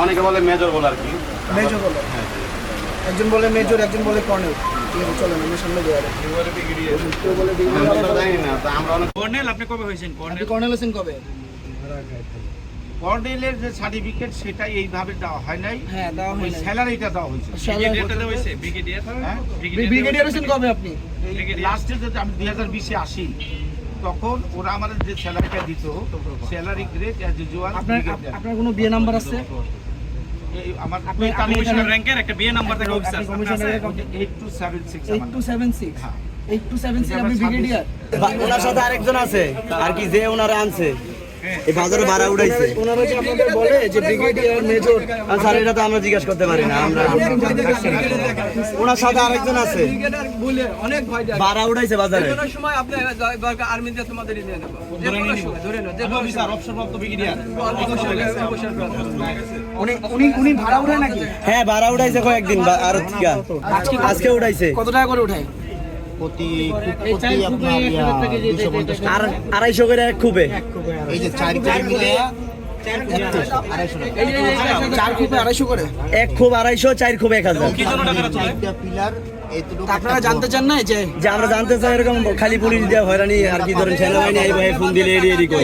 অনেকে বলে মেজর বলে আর কি। মেজর বলে, হ্যাঁ একজন বলে মেজর, একজন বলে কর্নেল। ঠিক আছে, চলেন আমরা সামনে যাই। কেউ বলে ব্রিগেডিয়ার। আমরা তো জানি না, তা আমরা অনেক কর্নেল আপনি কবে হয়েছেন আপনি কর্নেল? কর্নেল আছেন কবে? কর্নেলের যে সার্টিফিকেট সেটা এইভাবে দেওয়া হয় নাই, হ্যাঁ, দেওয়া হয় নাই। স্যালারিটা দেওয়া হয়েছে। ব্রিগেডিয়ারটা দেওয়া হয়েছে ব্রিগেডিয়ার হ্যাঁ? ব্রিগেডিয়ার আছেন কবে আপনি? লাস্টে যদি আমি 2020-এ আসি তখন ওরা আমাদের যে স্যালারিটা দিত, স্যালারি গ্রেড অ্যাজ ইউজুয়াল আপনার আপনার কোনো বিয়ে নাম্বার আছে? আমার আপনি কমিশনার র্যাঙ্কের একটা বিএ নাম্বার থাকে অফিসার আপনি কমিশনারের 8276 8276 হ্যাঁ। 8276 আপনি ব্রিগেডিয়ার। ওনার সাথে আরেকজন আছে আর কি, যে ওনারা আনছে এই বাজারে ভাড়া উঠাইছে। ওনারা যে আপনাদের বলে যে ব্রিগেডিয়ার মেজর, আর স্যার এটা তো আমরা জিজ্ঞাসা করতে পারি না। আমরা ওনার সাথে আরেকজন আছে ব্রিগেডিয়ার বলে অনেক ভয় দেয়। ভাড়া উঠাইছে বাজারে। কোনো সময় আপনি দরকার আর্মিতে তোমাদের নিয়ে নেব। যে কোনো সময় ধরে নাও, যে কোনো অফিসার অবসরপ্রাপ্ত ব্রিগেডিয়ার উনি ভাড়া উঠায় নাকি? হ্যাঁ ভাড়া উঠাইছে কয়েকদিন আর আজকে উঠাইছে। কত টাকা করে উঠায়? প্রতি আপনার 250 আর 250 করে এক খুবে। এই যে 4 করে মিলে 250 এই যে 4 খুপে 250 করে। এক খুব 250, 4 খুব 1000। কি জন্য টাকাটা চলে? একটা পিলার এতটুকু আপনারা জানতে চান না যে যে আমরা জানতে চাই এরকম খালি পুলিশ দিয়ে হয়রানি আর কি, ধরেন সেনাবাহিনী এই ভাই ফোন দিলে এডি করে।